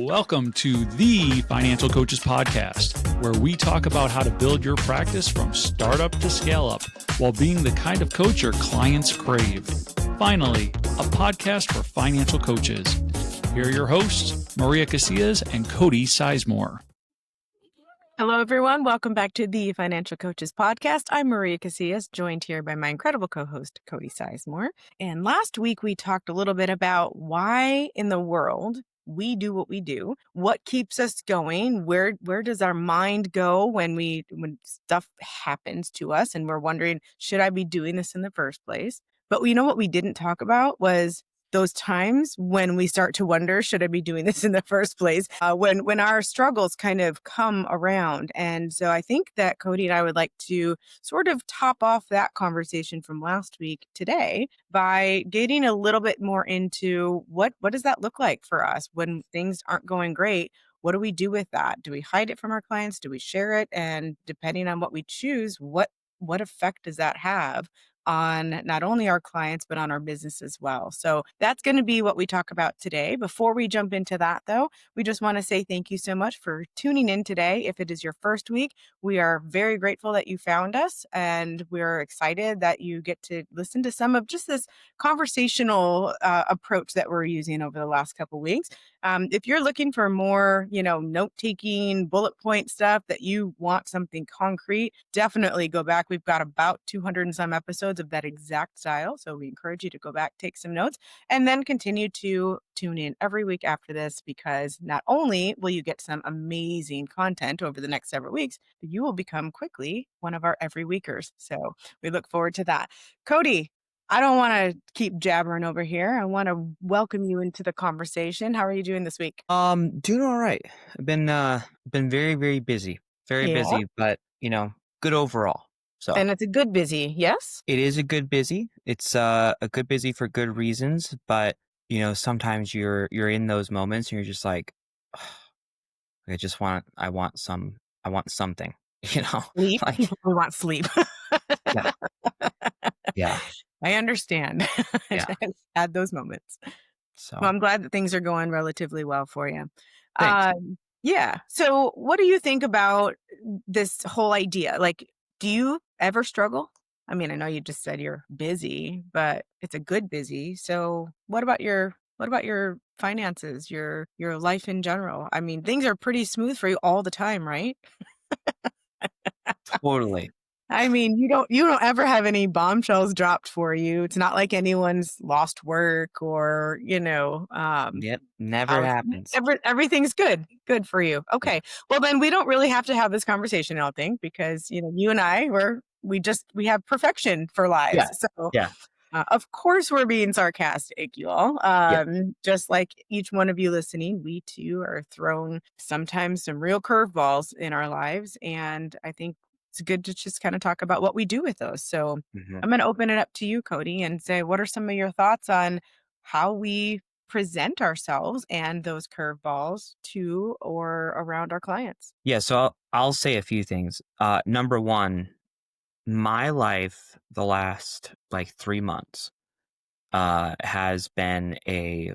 Welcome to the Financial Coaches Podcast, where we talk about how to build your practice from startup to scale up while being the kind of coach your clients crave. Finally, a podcast for financial coaches. Here are your hosts, Maria Casillas and Cody Sizemore. Hello, everyone. Welcome back to the Financial Coaches Podcast. I'm Maria Casillas, joined here by my incredible co-host, Cody Sizemore. And last week, we talked a little bit about why in the world we do what we do, what keeps us going, where does our mind go when stuff happens to us and we're wondering, should I be doing this in the first place? But you know what we didn't talk about was those times when we start to wonder, should I be doing this in the first place? When our struggles kind of come around. And so I think that Cody and I would like to sort of top off that conversation from last week today by getting a little bit more into what does that look like for us when things aren't going great? What do we do with that? Do we hide it from our clients? Do we share it? And depending on what we choose, what effect does that have on not only our clients, but on our business as well? So that's going to be what we talk about today. Before we jump into that, though, we just want to say thank you so much for tuning in today. If it is your first week, we are very grateful that you found us, and we're excited that you get to listen to some of just this conversational approach that we're using over the last couple of weeks. If you're looking for more, note-taking, bullet point stuff, that you want something concrete, definitely go back. We've got about 200 and some episodes of that exact style. So we encourage you to go back, take some notes, and then continue to tune in every week after this, because not only will you get some amazing content over the next several weeks, but you will become quickly one of our every weekers. So we look forward to that. Cody, I don't want to keep jabbering over here. I want to welcome you into the conversation. How are you doing this week? Doing all right. I've been very, very busy. Very busy, but good overall. So And it's a good busy, yes? it is a good busy. It's a good busy for good reasons, but sometimes you're in those moments and you're just like, I want something, Sleep. like We want sleep. yeah. Yeah. I understand. Yeah. Had those moments. So Well, I'm glad that things are going relatively well for you. thanks. Yeah. So what do you think about this whole idea? Like, do you ever struggle? I mean, I know you just said you're busy, but it's a good busy. So what about your finances, your life in general? I mean, things are pretty smooth for you all the time, right? Totally. I mean, you don't ever have any bombshells dropped for you. It's not like anyone's lost work or, Yep. Never happens. everything's good for you. Okay. Well, then we don't really have to have this conversation, I don't think, because, you and I we have perfection for lives. Yeah. So Yeah. of course we're being sarcastic, you all. Just like each one of you listening, we too are thrown sometimes some real curveballs in our lives. And I think it's good to just kind of talk about what we do with those. So I'm going to open it up to you, Cody, and say, what are some of your thoughts on how we present ourselves and those curveballs to or around our clients? Yeah. So I'll say a few things. Number one, my life the last 3 months has been a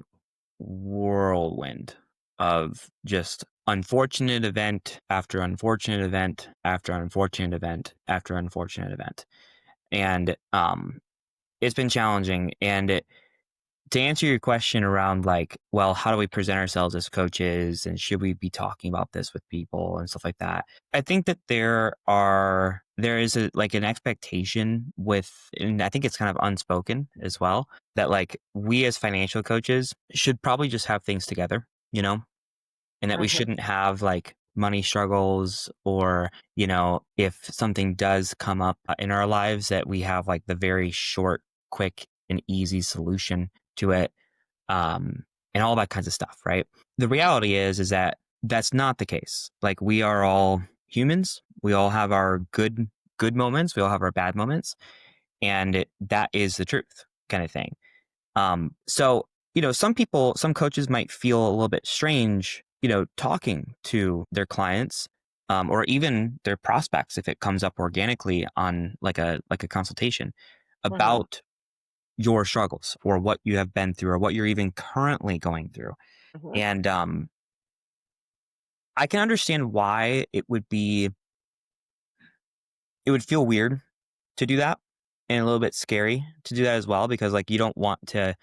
whirlwind of just unfortunate event after unfortunate event after unfortunate event after unfortunate event. And it's been challenging. And to answer your question around how do we present ourselves as coaches and should we be talking about this with people and stuff like that? I think that there is an expectation and I think it's kind of unspoken as well, that we as financial coaches should probably just have things together, and that we shouldn't have money struggles, or, if something does come up in our lives, that we have the very short, quick and easy solution to it, and all that kinds of stuff, right? The reality is that that's not the case. We are all humans. We all have our good moments. We all have our bad moments, and that is the truth, kind of thing. So some coaches might feel a little bit strange, talking to their clients, or even their prospects if it comes up organically on a consultation about your struggles or what you have been through or what you're even currently going through. And I can understand why it would feel weird to do that and a little bit scary to do that as well, because like you don't want to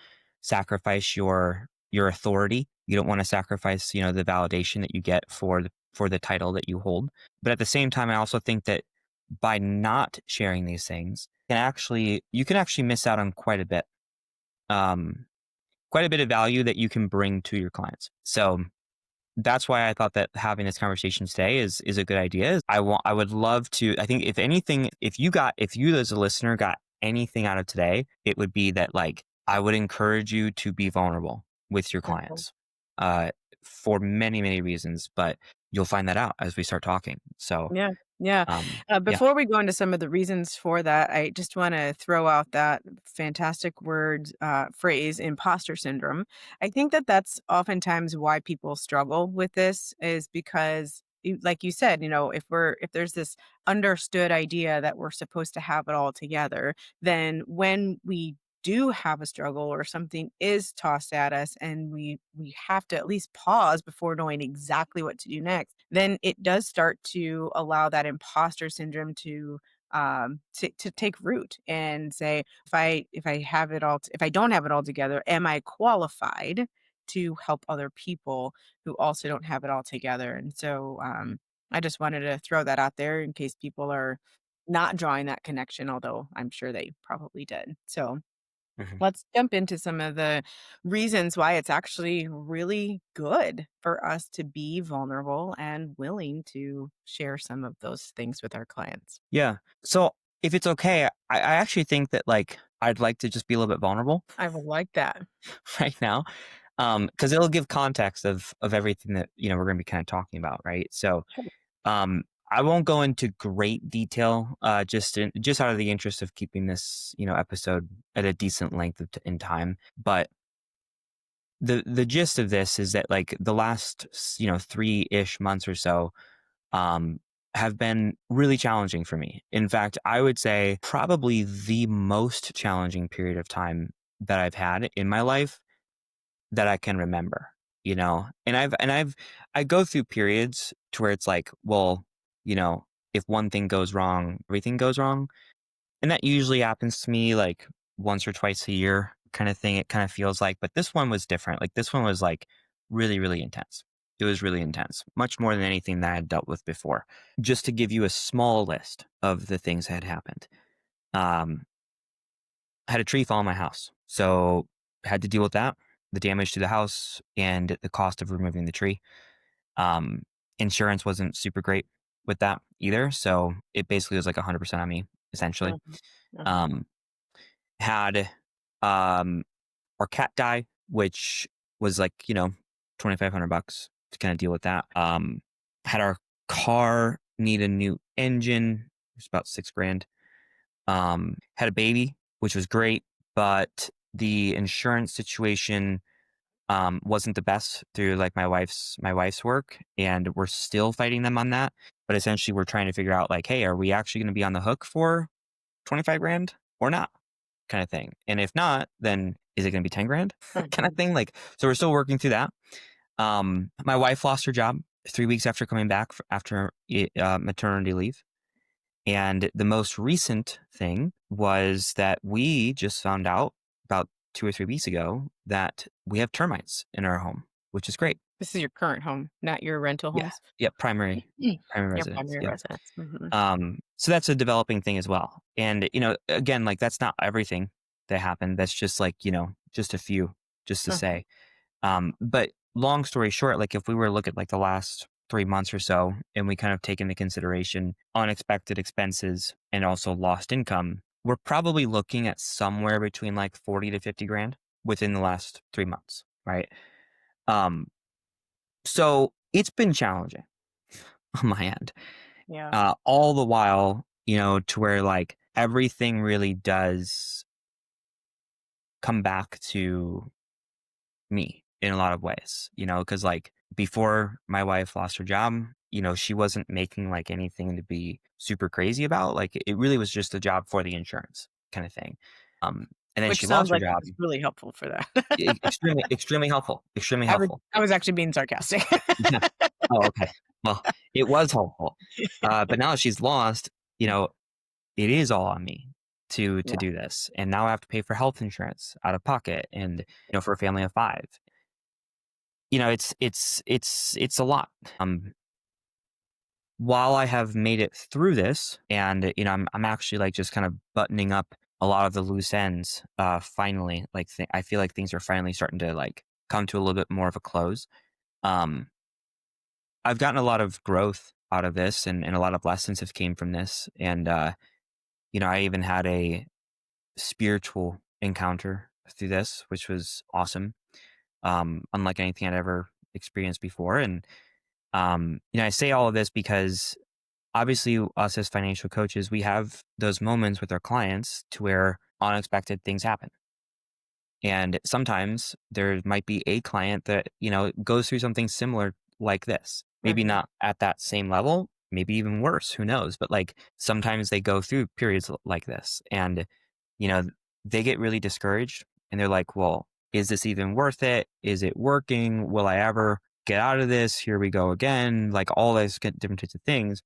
sacrifice your authority. You don't want to sacrifice, the validation that you get for the title that you hold. But at the same time, I also think that by not sharing these things you can actually miss out on um, quite a bit of value that you can bring to your clients. So that's why I thought that having this conversation today is a good idea. I would love to. I think if anything, if you as a listener got anything out of today, it would be that like I would encourage you to be vulnerable with your Mhm. clients, uh, for many many reasons. But you'll find that out as we start talking. So Yeah, yeah. yeah. Before we go into some of the reasons for that, I just wanna throw out that fantastic word, phrase, imposter syndrome. I think that that's oftentimes why people struggle with this is because like you said, if there's this understood idea that we're supposed to have it all together, then when we do have a struggle or something is tossed at us and we have to at least pause before knowing exactly what to do next, then it does start to allow that imposter syndrome to take root and say, if I don't have it all together, am I qualified to help other people who also don't have it all together? And so I just wanted to throw that out there in case people are not drawing that connection, although I'm sure they probably did. So Mhm. let's jump into some of the reasons why it's actually really good for us to be vulnerable and willing to share some of those things with our clients. Yeah. So if it's okay, I actually think that like I'd like to just be a little bit vulnerable I would like that. right now. Because it'll give context of everything that we're going to be kind of talking about, right? So, Sure. um, I won't go into great detail, just out of the interest of keeping this episode at a decent length in time. But the gist of this is that like the last 3-ish months or so, um, have been really challenging for me. In fact, I would say probably the most challenging period of time that I've had in my life that I can remember, and I go through periods to where it's like, well, if one thing goes wrong, everything goes wrong. And that usually happens to me like once or twice a year kind of thing. It kind of feels like, but this one was different. Like this one was like really, really intense. It was really intense, much more than anything that I had dealt with before. Just to give you a small list of the things that had happened. Um, I had a tree fall on my house. So had to deal with that, the damage to the house and the cost of removing the tree. Um, Insurance wasn't super great with that either. So it basically was like 100% on me, essentially. Mhm, mhm. Um, had um, our cat die, which was like, $2,500 to kind of deal with that. Had our car need a new engine. It was about 6 grand. Had a baby, which was great, but the insurance situation wasn't the best through like my wife's work, and we're still fighting them on that. But essentially, we're trying to figure out like, hey, are we actually going to be on the hook for 25 grand or not, kind of thing? And if not, then is it going to be 10 grand, kind of Mhm. thing? Like, so we're still working through that. My wife lost her job 3 weeks after coming back after maternity leave. And the most recent thing was that we just found out about 2 or 3 weeks ago that we have termites in our home, which is great. This is your current home, not your rental Yeah. homes? Yeah. Primary Your residence. primary Yep. residence. Mhm. So that's a developing thing as well. And, again, like that's not everything that happened. That's just like, just a few, just to Mhm. say. But long story short, like if we were to look at like the last 3 months or so, and we kind of take into consideration unexpected expenses and also lost income, we're probably looking at somewhere between like 40 to 50 grand within the last 3 months. Right. Um, so it's been challenging on my end. Yeah. All the while, to where like everything really does come back to me in a lot of ways, because like before my wife lost her job, she wasn't making like anything to be super crazy about. Like it really was just a job for the insurance kind of thing. And then Which she sounds lost her like job. it's really helpful for that. Extremely, extremely helpful. Extremely I was helpful. I was actually being sarcastic. Yeah. Oh, okay. Well, it was helpful. But now that she's lost, you know, it is all on me to Yeah. do this. And now I have to pay for health insurance out of pocket and, for a family of 5. It's a lot. While I have made it through this and, I'm actually like just kind of buttoning up a lot of the loose ends, finally, like I feel like things are finally starting to like come to a little bit more of a close. Um, I've gotten a lot of growth out of this and a lot of lessons have came from this. And, I even had a spiritual encounter through this, which was awesome. Unlike anything I'd ever experienced before. And, I say all of this because obviously us as financial coaches, we have those moments with our clients to where unexpected things happen. And sometimes there might be a client that, goes through something similar like this. Maybe Mhm. not at that same level, maybe even worse, who knows? But like sometimes they go through periods like this and, you know, they get really discouraged and they're like, well, is this even worth it? Is it working? Will I ever get out of this? Here we go again. Like all those different types of things.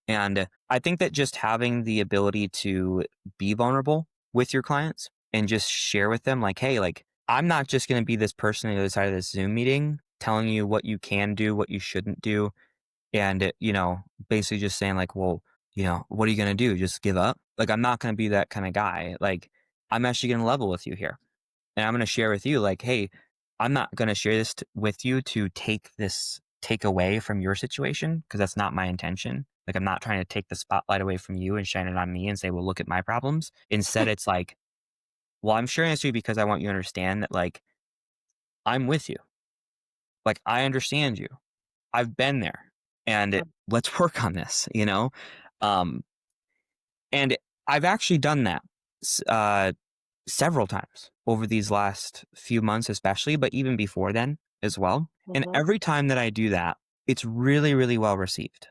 And I think that just having the ability to be vulnerable with your clients and just share with them, like, hey, like, I'm not just going to be this person on the other side of this Zoom meeting telling you what you can do, what you shouldn't do. And, basically just saying, like, well, what are you going to do? Just give up? Like, I'm not going to be that kind of guy. Like, I'm actually going to level with you here. And I'm going to share with you, like, hey, I'm not going to share this with you to take away from your situation because that's not my intention. Like, I'm not trying to take the spotlight away from you and shine it on me and say, well, look at my problems. Instead, it's like, well, I'm sharing this with you because I want you to understand that, like, I'm with you. Like, I understand you. I've been there and let's work on this. Um, and I've actually done that. Several times over these last few months, especially, but even before then as well. And Mhm. every time that I do that, it's really, really well received.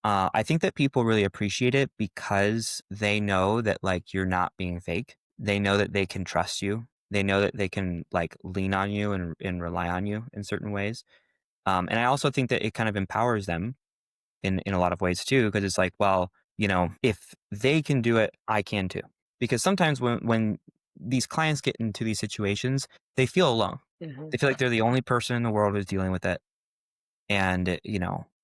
I think that people really appreciate it because they know that like you're not being fake. They know that they can trust you. They know that they can like lean on you and rely on you in certain ways. And I also think that it kind of empowers them in a lot of ways too, because it's like, well, if they can do it, I can too. Because sometimes when these clients get into these situations, they feel alone. Mhm. They feel like they're the only person in the world who's dealing with it. And,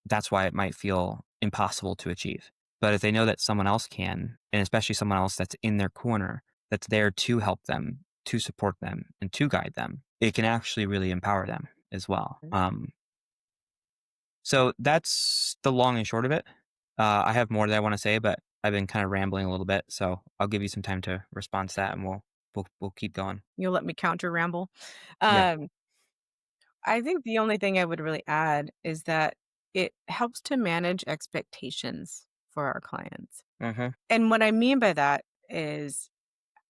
that's why it might feel impossible to achieve. But if they know that someone else can, and especially someone else that's in their corner, that's there to help them, to support them, and to guide them, it can actually really empower them as well. So that's the long and short of it. I have more that I want to say, but I've been kind of rambling a little bit, so I'll give you some time to respond to that, and we'll keep going. You'll let me counter ramble. Yeah. Um, I think the only thing I would really add is that it helps to manage expectations for our clients. Hmm. And what I mean by that is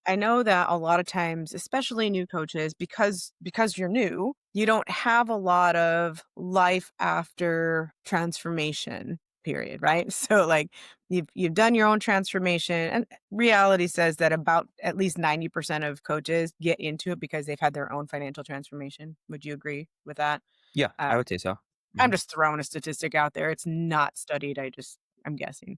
I know that a lot of times, especially new coaches, because you're new, you don't have a lot of life after transformation period, right? So like you've done your own transformation and reality says that about at least 90% of coaches get into it because they've had their own financial transformation. Would you agree with that? Yeah, Uh, I would say so. I'm Hmm. just throwing a statistic out there. It's not studied. I'm guessing.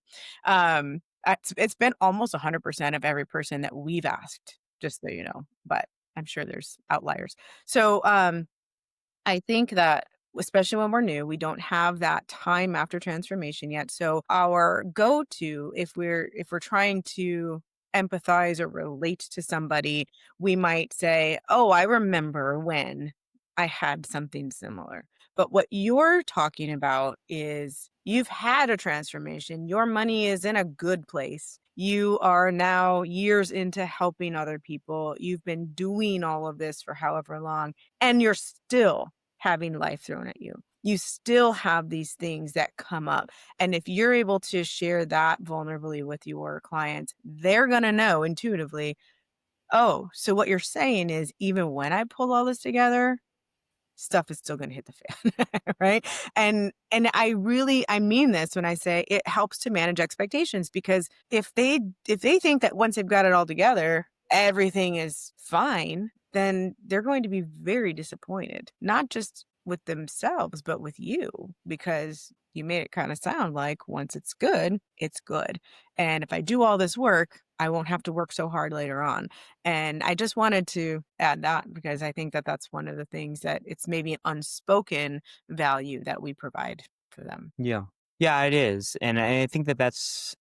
It's been almost 100% of every person that we've asked, just so you know, but I'm sure there's outliers. So, I think that especially when we're new, we don't have that time after transformation yet. So our go-to if we're trying to empathize or relate to somebody, we might say, "Oh, I remember when I had something similar." But what you're talking about is you've had a transformation. Your money is in a good place. You are now years into helping other people. You've been doing all of this for however long, and you're still having life thrown at you. You still have these things that come up. And if you're able to share that vulnerably with your clients, they're going to know intuitively, oh, so what you're saying is even when I pull all this together, stuff is still going to hit the fan, right? And I mean this when I say it helps to manage expectations, because if they think that once they've got it all together, everything is fine, then they're going to be very disappointed, not just with themselves, but with you, because you made it kind of sound like once it's good, it's good. And if I do all this work, I won't have to work so hard later on. And I just wanted to add that because I think that that's one of the things that it's maybe an unspoken value that we provide for them. Yeah. Yeah, it is. And I think that that's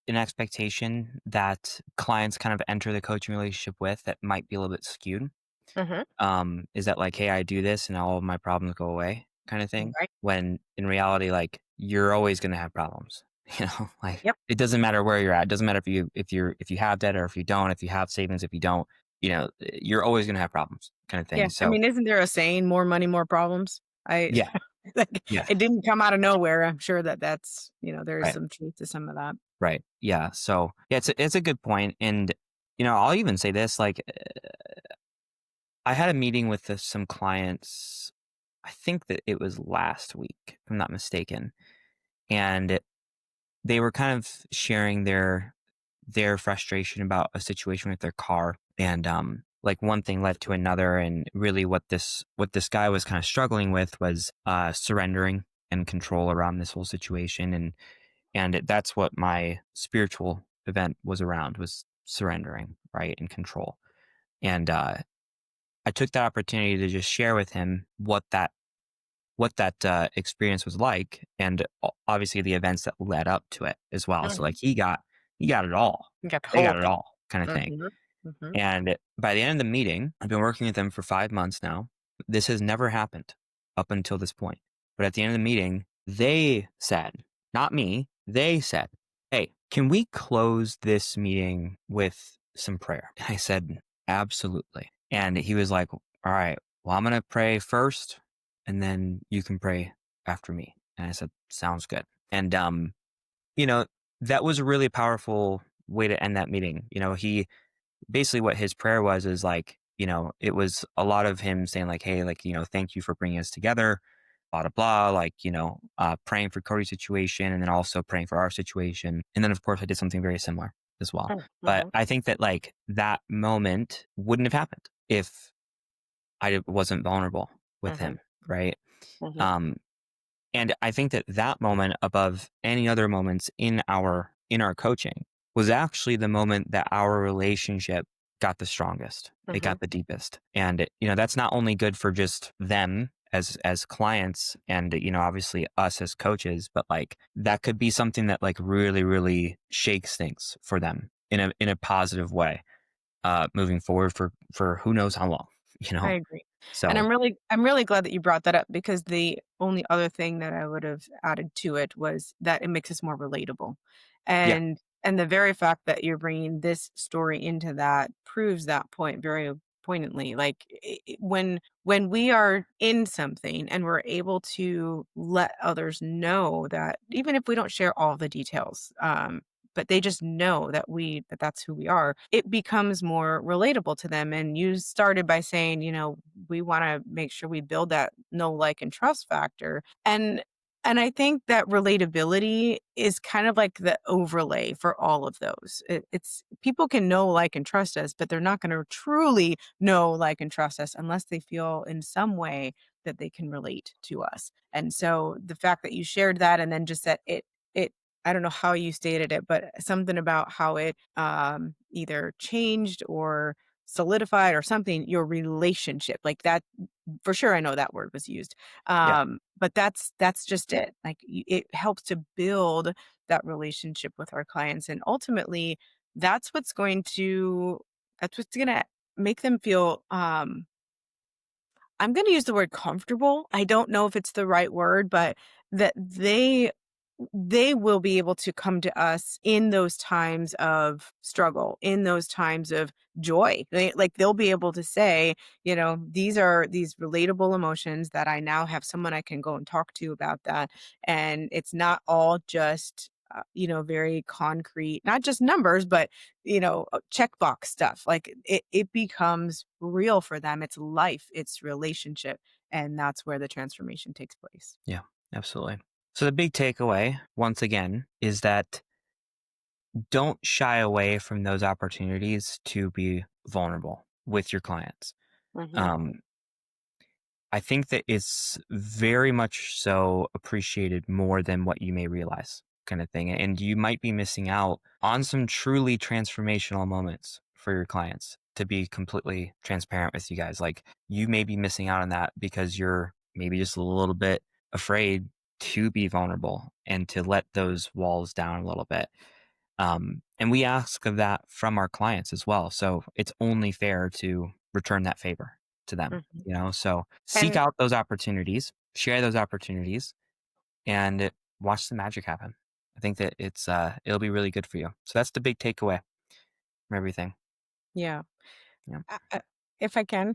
an expectation that clients kind of enter the coaching relationship with that might be a little bit skewed. Hmm. Is that like, hey, I do this and all of my problems go away kind of thing. Right. When in reality, like you're always gonna have problems. Like Yep. it doesn't matter where you're at. It doesn't matter if you have debt or if you don't, if you have savings, if you don't, you're always gonna have problems kind of Yeah. thing. I So mean, isn't there a saying, more money, more problems? I yeah, like, yeah. it didn't come out of nowhere. I'm sure that that's, there is Right. some truth to some of that. Right. Yeah. So yeah, it's a good point. And I'll even say this, like I had a meeting with some clients, I think that it was last week, if I'm not mistaken. And they were kind of sharing their frustration about a situation with their car. And like one thing led to another. And really what this guy was kind of struggling with was surrendering and control around this whole situation. And that's what my spiritual event was around, was surrendering, right, and control. And I took that opportunity to just share with him what that experience was like, and obviously the events that led up to it as well. So Hmm. like he got it all. You got the They whole got it thing. all, kind of thing. Hmm. Hmm. And by the end of the meeting, I've been working with them for 5 months now. This has never happened up until this point. But at the end of the meeting, they said, not me, they said, "Hey, can we close this meeting with some prayer?" And I said, "Absolutely." And he was like, "All right, well, I'm going to pray first and then you can pray after me." And I said, "Sounds good." And, you know, that was a really powerful way to end that meeting. He basically, what his prayer was is like, it was a lot of him saying like, "Hey, like, thank you for bringing us together, blah, blah, blah," like, praying for Cody's situation and then also praying for our situation. And then, of course, I did something very similar as well. But Hmm. I think that like that moment wouldn't have happened if I wasn't vulnerable with Hmm. him. Right. Hmm. Um, and I think that that moment above any other moments in our coaching was actually the moment that our relationship got the strongest. It Hmm. got the deepest. And that's not only good for just them as clients and obviously us as coaches, but like that could be something that like really really shakes things for them in a positive way moving forward for who knows how long, you I know. agree. And So, I'm really glad that you brought that up, because the only other thing that I would have added to it was that it makes us more relatable. yeah. And the very fact that you're bringing this story into that proves that point very poignantly. Like, when we are in something and we're able to let others know that, even if we don't share all the details, but they just know that that's who we are, it becomes more relatable to them. And you started by saying, we want to make sure we build that know, like, and trust factor. And I think that relatability is kind of like the overlay for all of those. It's people can know, like, and trust us, but they're not going to truly know, like, and trust us unless they feel in some way that they can relate to us. And so the fact that you shared that, and then just that it I don't know how you stated it, but something about how it either changed or solidified or something, your relationship, like that, for sure. I know that word was used. Yeah. But that's just it. Like, it helps to build that relationship with our clients. And ultimately, that's what's going to, that's what's going to make them feel, I'm gonna use the word comfortable. I don't know if it's the right word, but that they will be able to come to us in those times of struggle, in those times of joy. They'll be able to say, these are these relatable emotions that I now have someone I can go and talk to about that. And it's not all just very concrete, not just numbers, but checkbox stuff. Like, it becomes real for them. It's life, it's relationship. And that's where the transformation takes place. Yeah, absolutely. So the big takeaway, once again, is that don't shy away from those opportunities to be vulnerable with your clients. Mm-hmm. Um, I think that it's very much so appreciated more than what you may realize, kind of thing. And you might be missing out on some truly transformational moments for your clients, to be completely transparent with you guys. Like, you may be missing out on that because you're maybe just a little bit afraid to be vulnerable and to let those walls down a little bit. And we ask of that from our clients as well. So it's only fair to return that favor to them, Mm-hmm. So seek And out those opportunities, share those opportunities, and watch the magic happen. I think that it'll be really good for you. So that's the big takeaway from everything. yeah, Yeah, if I can,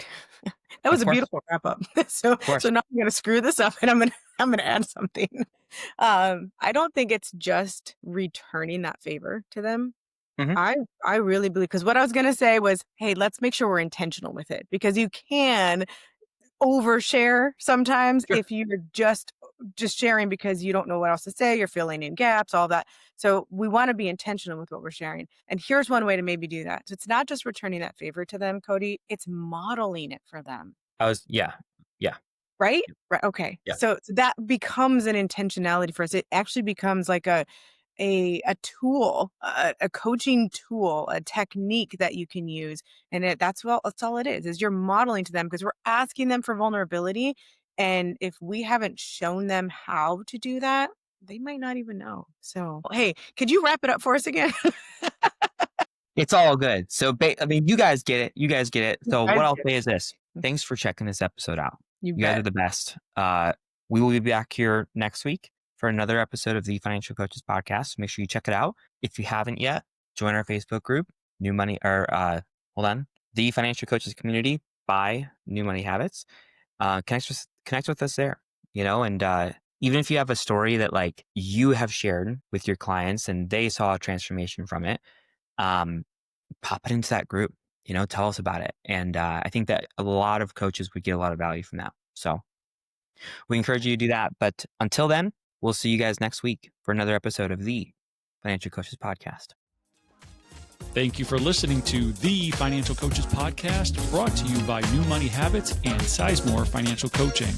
that was of a course, beautiful wrap up. So, of course. so now I'm going to screw this up, and I'm going to add something. I don't think it's just returning that favor to them. Hmm. I really believe, because what I was going to say was, hey, let's make sure we're intentional with it, because you can overshare sometimes Sure. if you're just sharing because you don't know what else to say, you're filling in gaps, all that. So we want to be intentional with what we're sharing. And here's one way to maybe do that. So it's not just returning that favor to them, Cody, it's modeling it for them. Yeah, Right? Right. Okay. yeah. So that becomes an intentionality for us. It actually becomes like a tool, a coaching tool, a technique that you can use. And that's all it is you're modeling to them, because we're asking them for vulnerability. And if we haven't shown them how to do that, they might not even know. So, hey, could you wrap it up for us again? It's all good. So, I mean, you guys get it. You guys get it. So, I what I'll get say is this: it. thanks for checking this episode out. You You guys are bet. the best. We will be back here next week for another episode of the Financial Coaches Podcast. Make sure you check it out. If you haven't yet, join our Facebook group, New Money, or the Financial Coaches Community by New Money Habits. Connect with us there. And even if you have a story that like you have shared with your clients and they saw a transformation from it, pop it into that group. Tell us about it. And I think that a lot of coaches would get a lot of value from that. So we encourage you to do that. But until then, we'll see you guys next week for another episode of the Financial Coaches Podcast. Thank you for listening to the Financial Coaches Podcast, brought to you by New Money Habits and Sizemore Financial Coaching.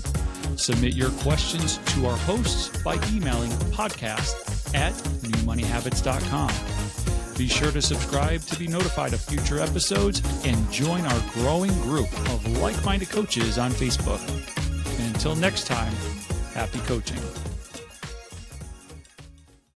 Submit your questions to our hosts by emailing podcast@newmoneyhabits.com. Be sure to subscribe to be notified of future episodes and join our growing group of like-minded coaches on Facebook. And until next time, happy coaching.